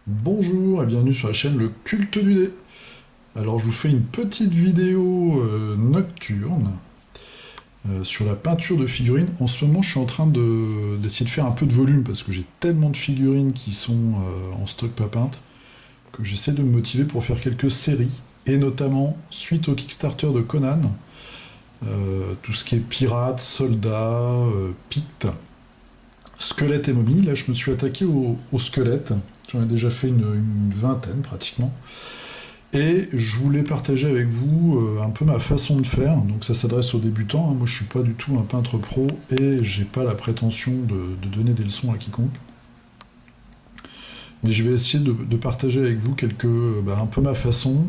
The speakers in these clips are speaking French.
Bonjour et bienvenue sur la chaîne Le Culte du Dé. Alors je vous fais une petite vidéo nocturne sur la peinture de figurines. En ce moment je suis en train d'essayer de faire un peu de volume parce que j'ai tellement de figurines qui sont en stock pas peintes que j'essaie de me motiver pour faire quelques séries. Et notamment suite au Kickstarter de Conan, tout ce qui est pirates, soldats, pictes, squelettes et momies. Là je me suis attaqué aux squelettes. J'en ai déjà fait une vingtaine pratiquement. Et je voulais partager avec vous un peu ma façon de faire. Donc ça s'adresse aux débutants, hein. Moi je suis pas du tout un peintre pro et j'ai pas la prétention de donner des leçons à quiconque. Mais je vais essayer de partager avec vous un peu ma façon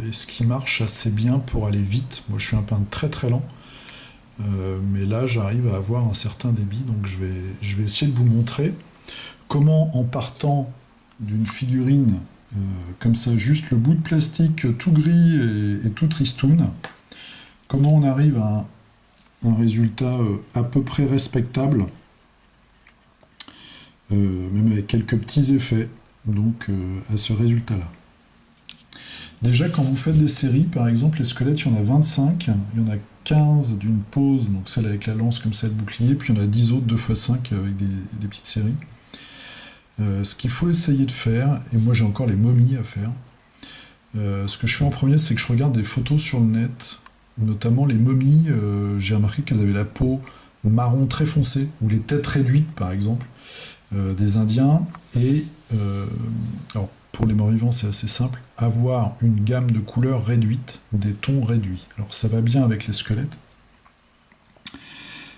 et ce qui marche assez bien pour aller vite. Moi je suis un peintre très très lent. Mais là j'arrive à avoir un certain débit, donc je vais essayer de vous montrer comment en partant d'une figurine comme ça, juste le bout de plastique tout gris et tout tristoun, comment on arrive à un résultat à peu près respectable, même avec quelques petits effets, donc à ce résultat-là. Déjà, quand vous faites des séries, par exemple, les squelettes, il y en a 25, il y en a 15 d'une pose, donc celle avec la lance comme ça, le bouclier, puis il y en a 10 autres 2x5 avec des petites séries. Ce qu'il faut essayer de faire, et moi j'ai encore les momies à faire, ce que je fais en premier, c'est que je regarde des photos sur le net, notamment les momies, j'ai remarqué qu'elles avaient la peau marron très foncée, ou les têtes réduites par exemple, des Indiens, et alors, pour les morts-vivants c'est assez simple, avoir une gamme de couleurs réduite, des tons réduits. Alors ça va bien avec les squelettes.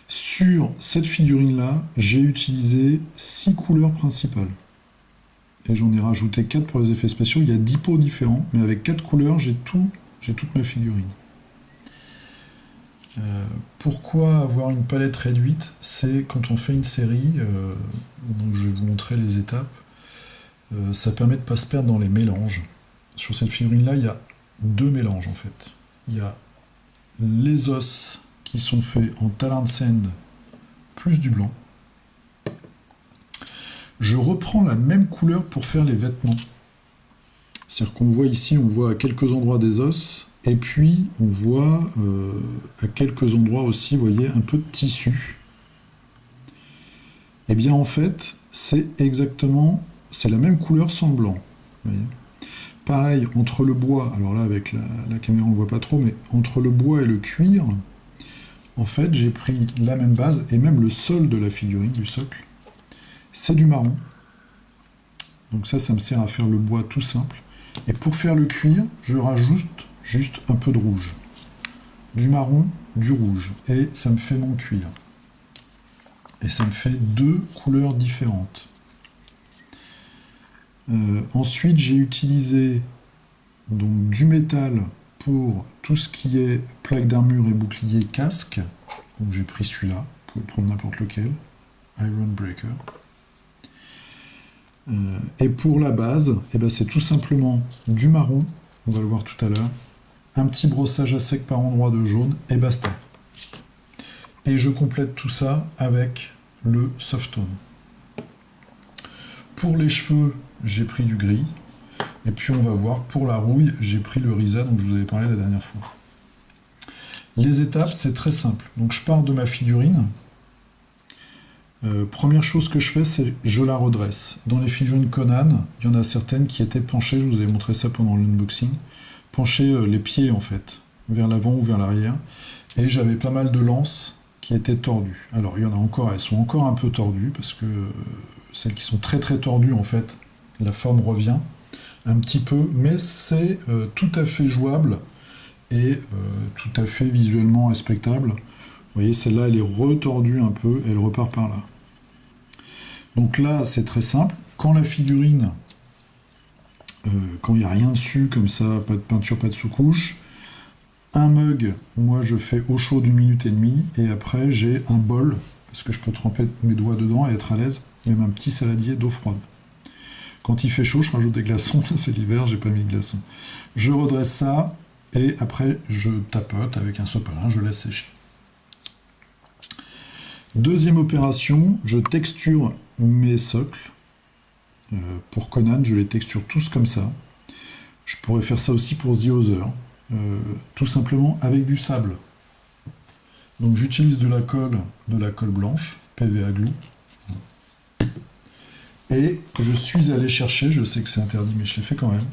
Sur cette figurine-là, j'ai utilisé 6 couleurs principales. Et j'en ai rajouté 4 pour les effets spéciaux. Il y a 10 pots différents, mais avec 4 couleurs, j'ai toute ma figurine. Pourquoi avoir une palette réduite? C'est quand on fait une série, donc je vais vous montrer les étapes, ça permet de ne pas se perdre dans les mélanges. Sur cette figurine-là, il y a 2 mélanges en fait. Il y a les os qui sont faits en talent sand plus du blanc. Je reprends la même couleur pour faire les vêtements. C'est-à-dire qu'on voit ici, on voit à quelques endroits des os, et puis on voit à quelques endroits aussi, vous voyez, un peu de tissu. Et bien en fait, c'est la même couleur sans le blanc. Vous voyez. Pareil, entre le bois, alors là avec la caméra on ne voit pas trop, mais entre le bois et le cuir, en fait, j'ai pris la même base, et même le sol de la figurine, du socle, c'est du marron. Donc ça me sert à faire le bois tout simple. Et pour faire le cuir, je rajoute juste un peu de rouge. Du marron, du rouge. Et ça me fait mon cuir. Et ça me fait 2 couleurs différentes. Ensuite, j'ai utilisé donc, du métal pour tout ce qui est plaque d'armure et bouclier casque. Donc j'ai pris celui-là, vous pouvez prendre n'importe lequel, Iron Breaker. Et pour la base, c'est tout simplement du marron, on va le voir tout à l'heure, un petit brossage à sec par endroit de jaune, et basta. Et je complète tout ça avec le soft tone. Pour les cheveux, j'ai pris du gris. Et puis on va voir, pour la rouille, j'ai pris le Risa dont je vous avais parlé la dernière fois. Les étapes, c'est très simple. Donc je pars de ma figurine. Première chose que je fais, c'est je la redresse. Dans les figurines Conan, il y en a certaines qui étaient penchées, je vous avais montré ça pendant l'unboxing, penchées les pieds en fait, vers l'avant ou vers l'arrière. Et j'avais pas mal de lances qui étaient tordues. Alors il y en a encore, elles sont encore un peu tordues, parce que celles qui sont très très tordues en fait, la forme revient un petit peu, mais c'est tout à fait jouable et tout à fait visuellement respectable. Vous voyez, celle-là, elle est retordue un peu, et elle repart par là. Donc là, c'est très simple. Quand la figurine, quand il n'y a rien dessus, comme ça, pas de peinture, pas de sous-couche, un mug, moi je fais au chaud d'une minute et demie, et après j'ai un bol, parce que je peux tremper mes doigts dedans et être à l'aise, même un petit saladier d'eau froide. Quand il fait chaud, je rajoute des glaçons. Là, c'est l'hiver, j'ai pas mis de glaçons. Je redresse ça, et après, je tapote avec un sopalin, je laisse sécher. Deuxième opération, je texture mes socles. Pour Conan, je les texture tous comme ça. Je pourrais faire ça aussi pour The Other, tout simplement avec du sable. Donc j'utilise de la colle blanche, PVA Glue, et je suis allé chercher, je sais que c'est interdit mais je l'ai fait quand même,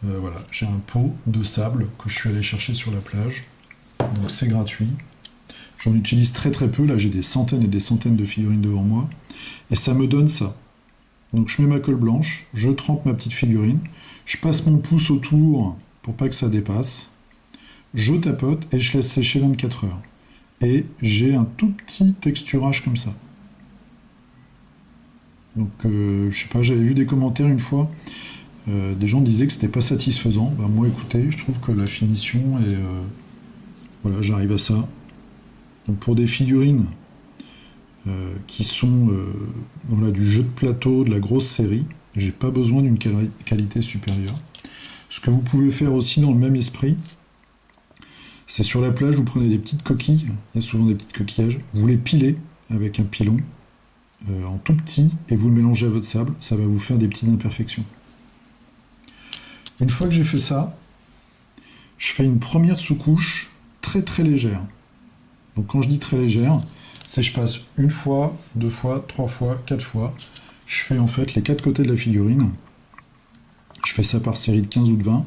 voilà, j'ai un pot de sable que je suis allé chercher sur la plage, donc c'est gratuit. J'en utilise très très peu, là j'ai des centaines et des centaines de figurines devant moi, et ça me donne ça. Donc je mets ma colle blanche, je trempe ma petite figurine, je passe mon pouce autour pour pas que ça dépasse, je tapote et je laisse sécher 24 heures. Et j'ai un tout petit texturage comme ça. Donc je sais pas, j'avais vu des commentaires une fois, des gens disaient que c'était pas satisfaisant. Ben, moi écoutez, je trouve que la finition est... voilà, j'arrive à ça. Donc pour des figurines qui sont voilà, du jeu de plateau, de la grosse série, j'ai pas besoin d'une qualité supérieure. Ce que vous pouvez faire aussi dans le même esprit, c'est sur la plage, vous prenez des petites coquilles, il y a souvent des petits coquillages, vous les pilez avec un pilon en tout petit et vous le mélangez à votre sable, ça va vous faire des petites imperfections. Une fois que j'ai fait ça, je fais une première sous-couche très très légère. Donc quand je dis très légère, c'est je passe une fois, deux fois, trois fois, quatre fois. Je fais en fait les quatre côtés de la figurine. Je fais ça par série de 15 ou de 20.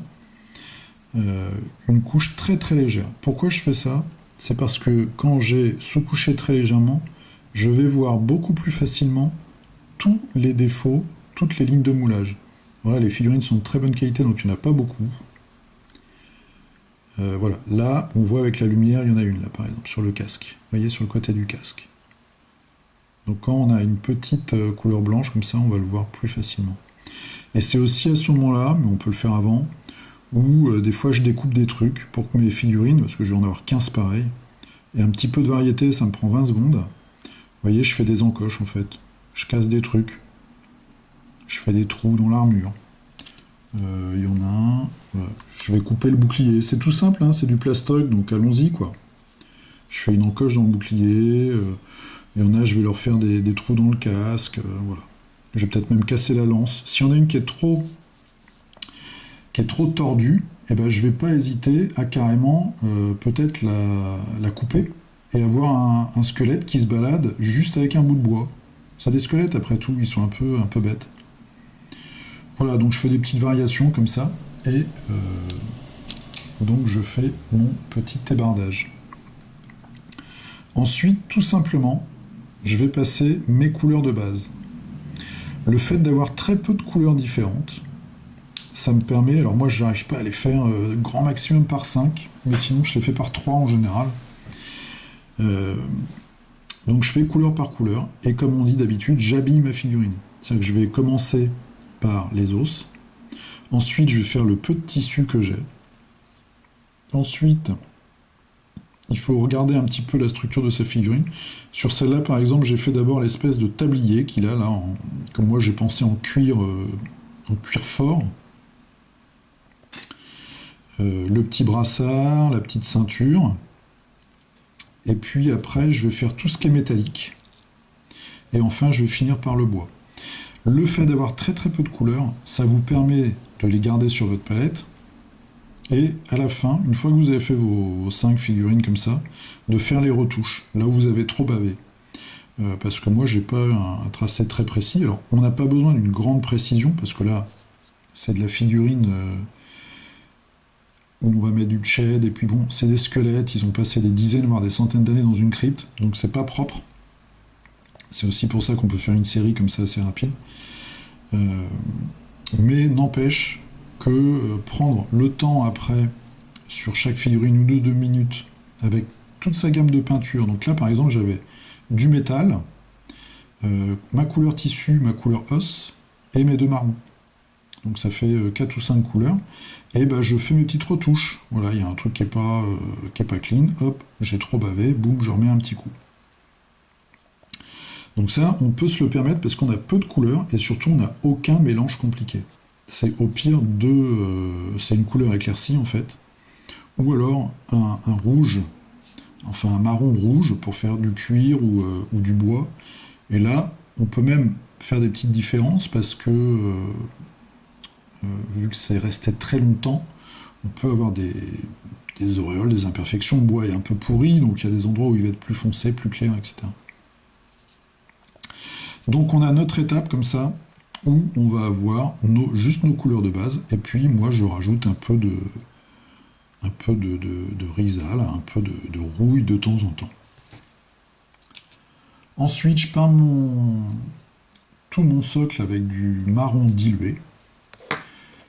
Une couche très très légère. Pourquoi je fais ça? C'est parce que quand j'ai sous-couché très légèrement, je vais voir beaucoup plus facilement tous les défauts, toutes les lignes de moulage. Voilà, les figurines sont de très bonne qualité, donc il n'y en a pas beaucoup. Voilà, là, on voit avec la lumière, il y en a une là par exemple, sur le casque. Vous voyez, sur le côté du casque. Donc quand on a une petite couleur blanche comme ça, on va le voir plus facilement. Et c'est aussi à ce moment-là, mais on peut le faire avant, où des fois je découpe des trucs pour que mes figurines, parce que je vais en avoir 15 pareils, et un petit peu de variété, ça me prend 20 secondes. Vous voyez, je fais des encoches en fait. Je casse des trucs. Je fais des trous dans l'armure. Il y en a un. Voilà. Je vais couper le bouclier. C'est tout simple, hein, c'est du plastoc, donc allons-y quoi. Je fais une encoche dans le bouclier. Il y en a, je vais leur faire des trous dans le casque. Voilà. Je vais peut-être même casser la lance. Si on a une qui est trop tordue, eh ben, je ne vais pas hésiter à carrément peut-être la couper et avoir un squelette qui se balade juste avec un bout de bois. Ça, des squelettes, après tout, ils sont un peu bêtes. Voilà, donc je fais des petites variations comme ça, et donc je fais mon petit ébardage. Ensuite, tout simplement, je vais passer mes couleurs de base. Le fait d'avoir très peu de couleurs différentes, ça me permet, alors moi je n'arrive pas à les faire grand maximum par 5, mais sinon je les fais par 3 en général. Donc je fais couleur par couleur, et comme on dit d'habitude, j'habille ma figurine. C'est-à-dire que je vais commencer par les os, ensuite je vais faire le peu de tissu que j'ai, ensuite il faut regarder un petit peu la structure de sa figurine. Sur celle-là par exemple, j'ai fait d'abord l'espèce de tablier qu'il a là, comme moi j'ai pensé en cuir fort, le petit brassard, la petite ceinture, et puis après je vais faire tout ce qui est métallique, et enfin je vais finir par le bois. Le fait d'avoir très très peu de couleurs, ça vous permet de les garder sur votre palette, et à la fin, une fois que vous avez fait vos 5 figurines comme ça, de faire les retouches, là où vous avez trop bavé. Parce que moi j'ai pas un tracé très précis, alors on n'a pas besoin d'une grande précision, parce que là c'est de la figurine où on va mettre du shed, et puis bon, c'est des squelettes, ils ont passé des dizaines voire des centaines d'années dans une crypte, donc c'est pas propre. C'est aussi pour ça qu'on peut faire une série comme ça assez rapide. Mais n'empêche que prendre le temps après, sur chaque figurine, 1 ou 2 minutes, avec toute sa gamme de peinture. Donc là, par exemple, j'avais du métal, ma couleur tissu, ma couleur os, et mes 2 marrons. Donc ça fait 4 ou 5 couleurs. Et ben, je fais mes petites retouches. Voilà, il y a un truc qui est pas clean. Hop, j'ai trop bavé, boum, je remets un petit coup. Donc ça, on peut se le permettre parce qu'on a peu de couleurs et surtout on n'a aucun mélange compliqué. C'est au pire c'est une couleur éclaircie en fait, ou alors un rouge, enfin un marron rouge pour faire du cuir ou du bois. Et là, on peut même faire des petites différences parce que, vu que c'est resté très longtemps, on peut avoir des auréoles, des imperfections. Le bois est un peu pourri, donc il y a des endroits où il va être plus foncé, plus clair, etc. Donc on a notre étape comme ça, où on va avoir juste nos couleurs de base, et puis moi je rajoute un peu de résal, un peu de rouille de temps en temps. Ensuite, je peins tout mon socle avec du marron dilué.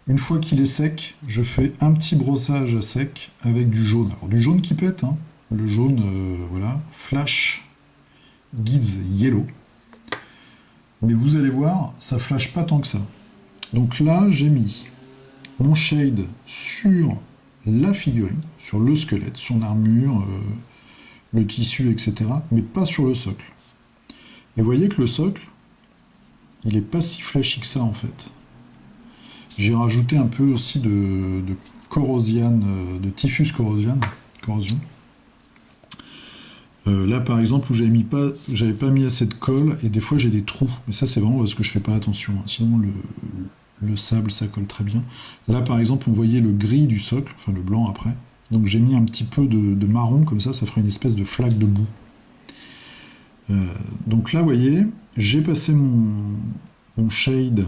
Une fois qu'il est sec, je fais un petit brossage à sec avec du jaune. Alors du jaune qui pète, hein. Le jaune, voilà, Flash Guides Yellow. Mais vous allez voir, ça flash pas tant que ça. Donc là, j'ai mis mon shade sur la figurine, sur le squelette, son armure, le tissu, etc. Mais pas sur le socle. Et vous voyez que le socle, il est pas si flashy que ça en fait. J'ai rajouté un peu aussi de corrosiane, de typhus corrosion. Là par exemple où j'avais pas mis assez de colle et des fois j'ai des trous. Mais ça c'est vraiment parce que je fais pas attention. Hein. Sinon le sable ça colle très bien. Là par exemple on voyait le gris du socle, enfin le blanc après. Donc j'ai mis un petit peu de marron comme ça ferait une espèce de flaque de boue. Donc là, vous voyez, j'ai passé mon shade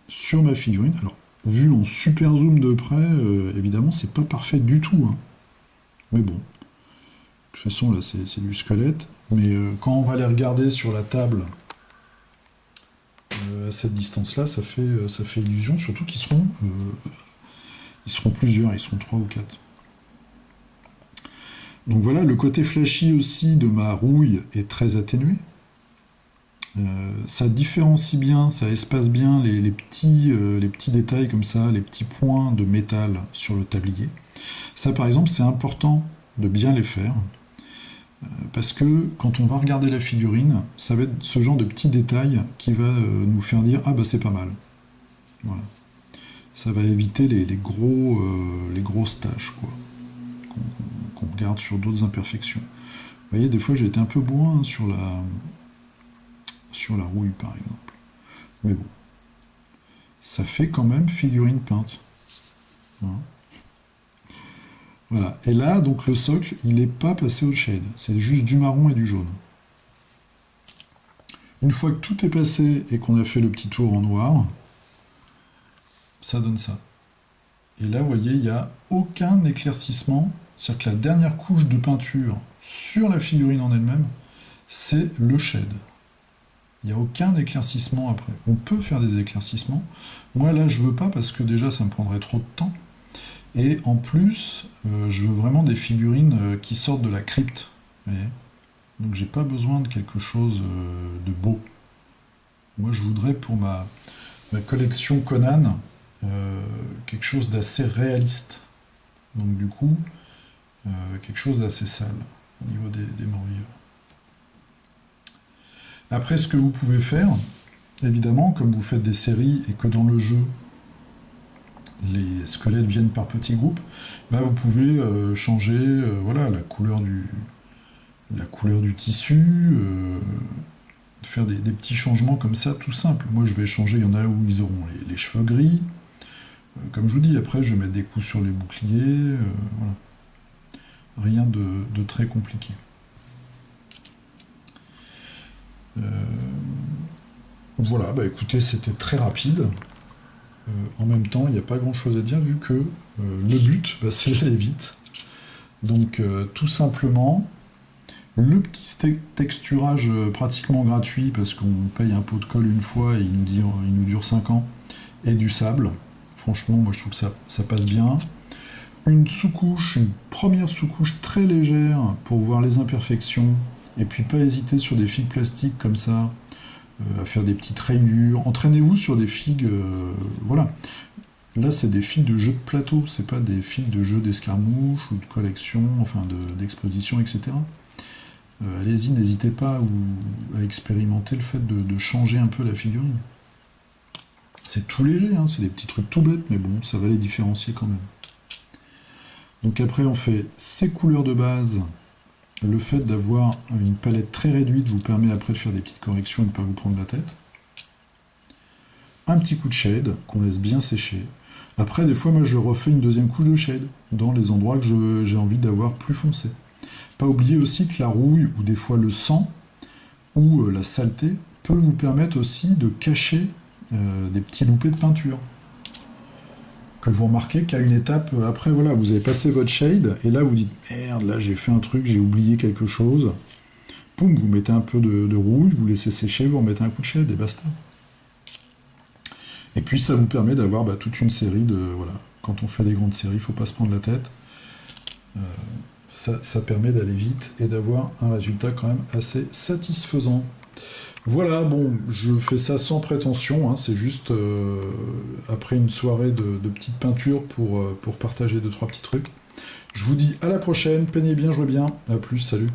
sur ma figurine. Alors, vu en super zoom de près, évidemment, c'est pas parfait du tout. Hein. Mais bon, de toute façon, là, c'est du squelette. Mais quand on va les regarder sur la table, à cette distance-là, ça fait illusion, surtout qu'ils seront plusieurs, ils seront 3 ou 4. Donc voilà, le côté flashy aussi de ma rouille est très atténué. Ça différencie bien, ça espace bien les petits détails comme ça, les petits points de métal sur le tablier. Ça par exemple, c'est important de bien les faire, parce que quand on va regarder la figurine, ça va être ce genre de petits détails qui va nous faire dire « Ah bah c'est pas mal ». Voilà. Ça va éviter les grosses taches, quoi. Qu'on regarde sur d'autres imperfections. Vous voyez, des fois j'ai été un peu loin sur la rouille par exemple. Mais bon, ça fait quand même figurine peinte. Hein. Voilà. Et là, donc le socle, il n'est pas passé au shade. C'est juste du marron et du jaune. Une fois que tout est passé et qu'on a fait le petit tour en noir, ça donne ça. Et là, vous voyez, il n'y a aucun éclaircissement. C'est-à-dire que la dernière couche de peinture sur la figurine en elle-même, c'est le shade. Il n'y a aucun éclaircissement après. On peut faire des éclaircissements. Moi, là, je veux pas parce que déjà, ça me prendrait trop de temps. Et en plus, je veux vraiment des figurines qui sortent de la crypte. Vous voyez ? Donc, j'ai pas besoin de quelque chose de beau. Moi, je voudrais pour ma collection Conan quelque chose d'assez réaliste. Donc, du coup, quelque chose d'assez sale au niveau des morts vivants. Après, ce que vous pouvez faire, évidemment, comme vous faites des séries et que dans le jeu, les squelettes viennent par petits groupes, bah vous pouvez changer voilà, la couleur du tissu, faire des petits changements comme ça, tout simple. Moi, je vais changer, il y en a où ils auront les cheveux gris. Comme je vous dis, après, je vais mettre des coups sur les boucliers. Voilà. Rien de très compliqué. Voilà, bah écoutez, c'était très rapide. En même temps, il n'y a pas grand-chose à dire vu que le but, bah, c'est d'aller vite. Donc, tout simplement, le petit texturage pratiquement gratuit parce qu'on paye un pot de colle une fois et il nous dure 5 ans, et du sable. Franchement, moi je trouve que ça passe bien. Une première sous-couche très légère pour voir les imperfections, et puis pas hésiter sur des figues plastiques comme ça, à faire des petites rayures. Entraînez-vous sur des figues, voilà. Là, c'est des figues de jeu de plateau, c'est pas des figues de jeu d'escarmouche ou de collection, enfin d'exposition, etc. Allez-y, n'hésitez pas à expérimenter le fait de changer un peu la figurine. C'est tout léger, hein, c'est des petits trucs tout bêtes, mais bon, ça va les différencier quand même. Donc après, on fait ces couleurs de base. Le fait d'avoir une palette très réduite vous permet après de faire des petites corrections et de ne pas vous prendre la tête. un petit coup de shade qu'on laisse bien sécher. Après, des fois, moi, je refais une deuxième couche de shade dans les endroits que j'ai envie d'avoir plus foncé. Pas oublier aussi que la rouille, ou des fois le sang, ou la saleté, peut vous permettre aussi de cacher des petits loupés de peinture. Que vous remarquez qu'à une étape, après, voilà, vous avez passé votre shade, et là, vous dites, merde, là, j'ai fait un truc, j'ai oublié quelque chose. Poum, vous mettez un peu de rouille, vous laissez sécher, vous remettez un coup de shade, et basta. Et puis, ça vous permet d'avoir toute une série de... Voilà, quand on fait des grandes séries, il ne faut pas se prendre la tête. Ça permet d'aller vite et d'avoir un résultat quand même assez satisfaisant. Voilà, bon, je fais ça sans prétention, hein, c'est juste après une soirée de petite peinture pour partager 2-3 petits trucs. Je vous dis à la prochaine, peignez bien, jouez bien, à plus, salut.